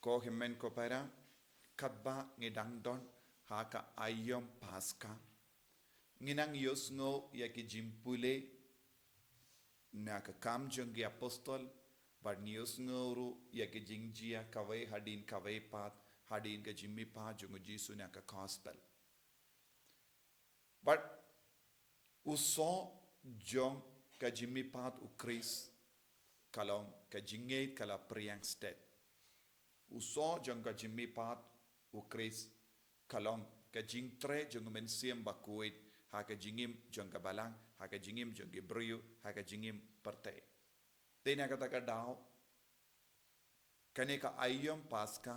ko himmen ko para katba ngidang don haka ayom paska nginang yosngo ya ki jimpule na ka kam jongi apostol but yosngo ya ki jingjia kawai hadin kawai pat hadin ka jimmi pa jongo jisu na ka gospel but uso jong ka jimmi pat u Chris kalong ka jingay kala priang state uso jong ka jimmi pat u Chris kalong ka jingtre jong mensiam bakuit ha ka jingim jong ka balang ha ka jingim jong ki brio ha ka jingim parte tena kata ka dao kane ka ayam paska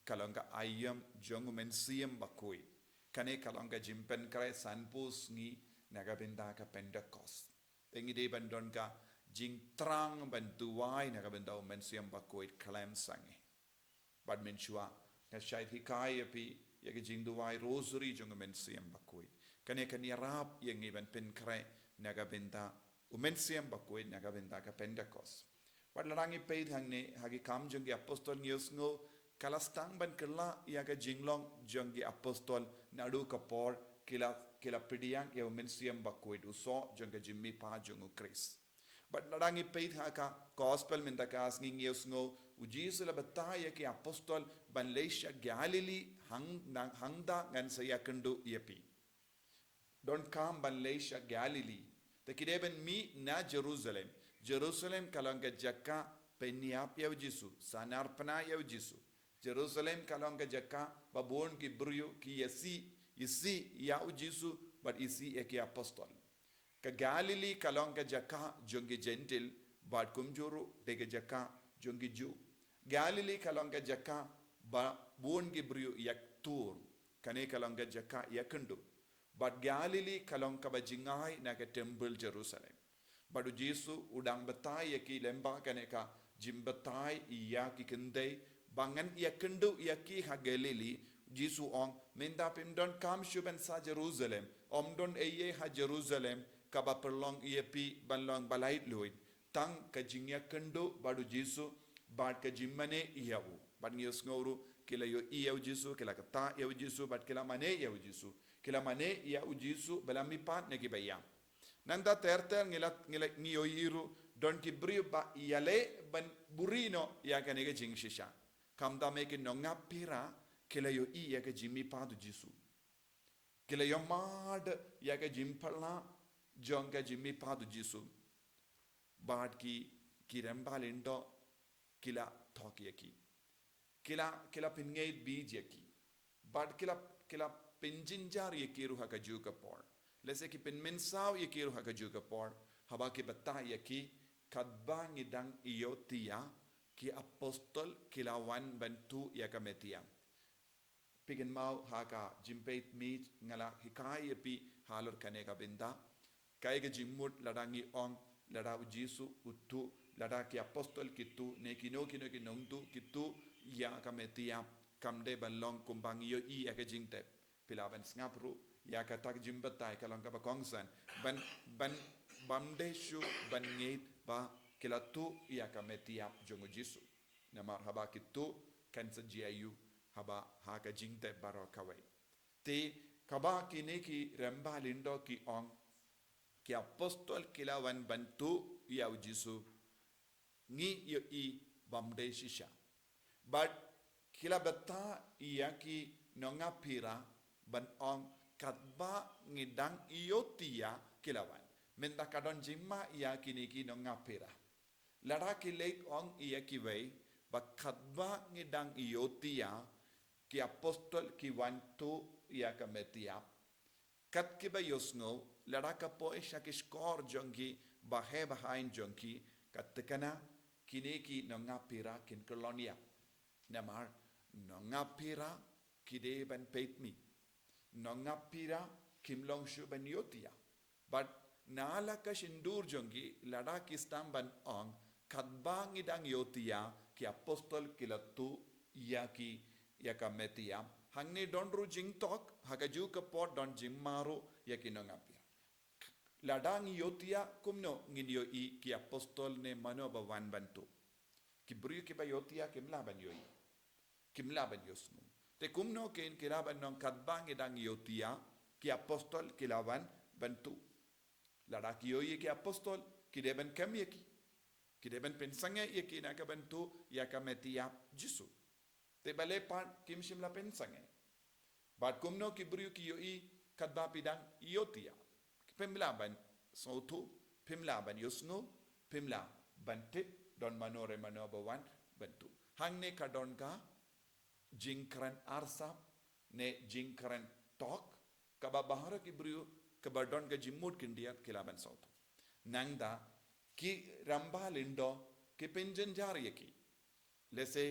kalong ka ayam jong mensiam bakuit kane kalong ka jimpen kare sanpus ngi naga benda ka Pentecost tengi de bandon ka jing trang bantuai naga benda mensiam bakuit kalam sange bad menchua na shait hikai api ya ke jing duai rosary jong mensiam bakuit kane kani rap yang iban pen kare naga benda mensiam bakuit naga benda ka Pentecost bad larangi pe hangne hagi kam jong ki apostol ngiosngo kalastang ban kala ya ka jinglong jong ki apostol nadu kapor kila pidiang ya mensiam bakuit uso jong ka jimmi pa jong Chris but narangi peit haka gospel minta kas ngios ngo ujisu la bataya ki apostol ban leisha Galilee hangda ngan saya kendu yapi don't come ban leisha Galilee te kideben mi na Jerusalem kalanga jakka peniap ya ujisu sanarpana ya ujisu Jerusalem kalanga jakka babon ki brio ki isi ya ujisu but isi ki apostol ka Galilee kalong ka jaka jongi gentil bad kumjuru dege jaka jongi ju Galilee kalong ka jaka ba buon gibriu yak tur kane kalong ka jaka yakundu but Galilee kalong ka bajingai na ka temple Jerusalem badu Jesu udang batai yaki lemba kane ka jimbatai iya ki kendai bangan yakundu yaki ha Galilee Jesu ong menda pimdon kam shuben sa Jerusalem omdon eye ha Jerusalem kaba perlong iepi banlong balait luit tang ka jingya kendo badu Jesu bad ka jimmane iyawu bad ngios ngoru kila yo iyaw Jesu kila kata iyaw Jesu bad kila mane iyaw Jesu kila mane iyaw Jesu belami pat ne kibayam nanda terter ngila ngiyo yiru don ki brio ba yale ban burino ya kanega jingshisha kamda meke nonga pira kila yo iya ka jimmi padu Jesu kila yo mad ya ka jimpala jonga jimmi padu Jesu bad ki rembalindo kila talk yaki kila pingay bij yaki bad kila pinjinjar yakiru haka juga por lese ki pinmensaw yakiru haka juga por haba ki bata yaki kadba ngidang iyotia ki apostol kila wan bantu yakametia pigin mau haka jimpeit meet ngala hikai yapi halor kaneka binda kaya jimmut ladangi ong lada Jesu utu lada ki apostol kitu ne kino ki nongtu kitu ya kametia kamde balong kumbang yo I ya ka jingte pilaban ngapru ya ka tak jimbatai kalong ka bakongsan ban bamde shu ban ngeit ba kilatu ya kametia jongo Jesu na marhaba kitu kan sajiayu haba haka jingte baro kawai te kaba kine ki ramba lindo ki ong ki apostol kilawan bantu ya Jesu ngi yo I bamde shisha but kila bata iya ki nonga pira ban ong katba ngidang iyotia kilawan menda kadon jimma iya kini ki nonga pira lara ki late ong iya ki way ba katba ngidang iyotia ki apostol ki wantu iya kametia kat ki ba yosngo lara ka po isha ki skor jongi bahe behind jongi katekana kini ki nonga pira kin kolonia namar nonga pira kide ban peitmi nonga pira kimlong shu ban yotia but nala ka shindur jongi lada ki stamban ong kadbang idang yotia ki apostol kilatu yaki yakametia hangne don ru jing tok hagaju ka pot don jimmaru yaki nonga pira ladang yotia kumno nginyo I ki apostol ne mano ba wan bantu ki brio ki ba yotia kimla ban yoi kimla ban yosnu te kumno ken kilaban non kadbang idang yotia ki apostol kilaban bantu lada kiyoye ki apostol kideben kam yeki kideben pensange yeki na ka bantu ya kametia jisu te bale pan kim shimla pensange bat kumno ki briu ki yoi kadba pidang yotia pemla ban sotu pemla ban yosnu pemla bante don manore manobawan bantu hangne kadon ka jingkran arsap ne jingkran tok kaba bahara ki briu kaba don ka jimmut kindiat kilaban sautu nangda ki ramba lindo ki penjen jari ki lese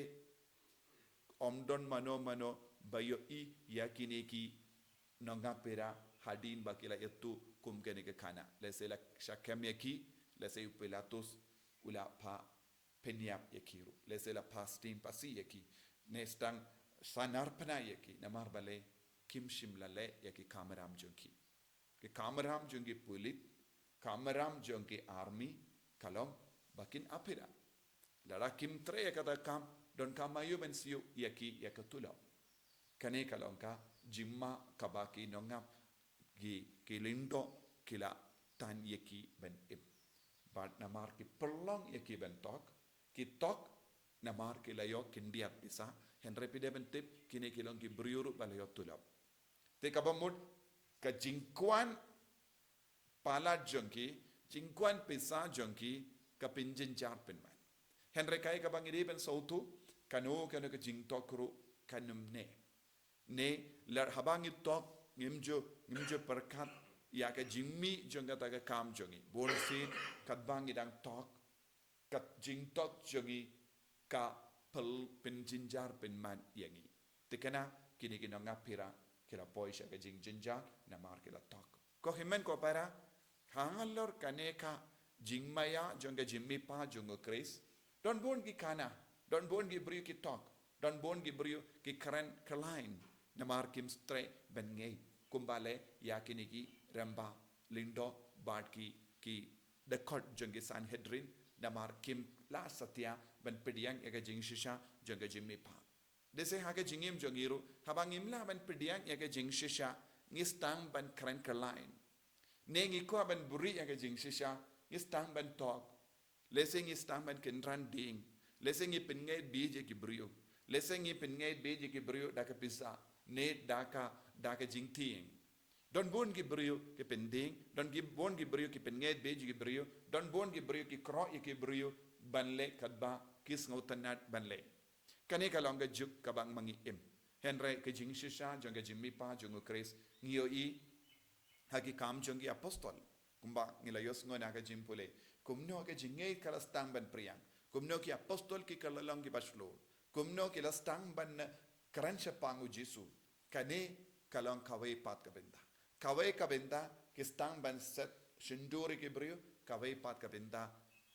omdon mano bayo i yakine ki nonga pera hadin bakila yattu kumkene ke kana lese la shakam yaki lese upelatus ula pa penyap yakiru lese la pastin pasi yaki nestang sanarpana yaki namar bale kim shimlale yaki kamaram junki ke kamaram junki pulit kamaram junki army kalom bakin apira lara kim tre yakata kam don kamayu ben siu yaki yakatulo kane kalonka jimma kabaki nongap gi lindo kila tan yaki ben ib bad namar ki perlong yaki ben tok ki tok namar ki layo kindiat bisa henre pide ben tip kini kilong ki briuru balayo tulap te kabamut ka jingkwan pala jongki jingkwan pisa jongki ka pinjin jar penman henre kai ka bangide ben sautu kanu ka jingtok ru kanum ne lar habangi tok ngimjo perkat ya ka jingmi jonga ta ka kam jongi bonsin kat bangi dang tok kat jing tok jongi ka pel penjinjar penman yangi tekana kini kina ngapira kila poisha ka jing jinjar na mar kila tok ko himen ko para hangalor kaneka jingmaya jonga jimmi pa jonga kris don bon ki kana don bon ki brio ki tok don bon ki brio ki karen kalain namar kim stre ben ngei kumbale yakini ki ramba lindo bad ki dekot jongi sanhedrin namar kim la satya ben pediang ega jing shisha jonga jimmi pa dese haga jingim jongiru habangim la ben pediang ega jing shisha ngistang ben karen kalain nengi ko ben buri ega jing shisha ngistang ben tok lesing ngistang ben kendran ding lesing ngi pengait bije ki brio lesing ngi pengait bije ki brio daka pisa ne daka jing ting don bon ki brio ki pending don ki bon ki brio ki pengait bije ki brio don bon ki brio ki kro ki brio banle kadba kis ngautanat banle kane kalonga juk kabang mangi im henre ke jing shisha jonga jimmi pa jonga kris ngio i hagi kam jongi apostol kumba ngila yos ngona ka jimpule kumno ka jingei kala stang ban priang kumno ki apostol ki kala long ki baslo kumno ki la stang ban karansha pangu jisu kane kalong kawai pat ka benda ki stang ban set shinduri ki brio kawai pat ka benda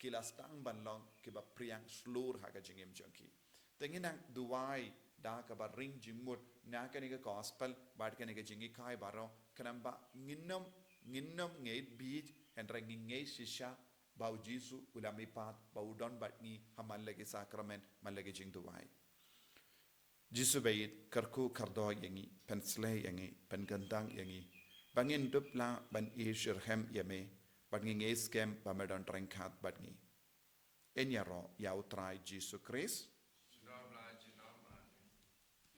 ki la stang ban long ki ba priang slur haga jingim jonki tenginang duwai da ka ba ring jimut na ka ni ka gospel bad ka ni ka jingi kai baro kanamba nginnom ngei bij henra ngei shisha bau jisu ulami pat bau don batni hamal lagi sakramen mal lagi jing duwai jisu bayit karku kardo yangi pensle yangi pengandang yangi bangin dupla ban ishirhem yame bangi ngei skem bamadon trengkat batni enyaro yautrai jisu Christ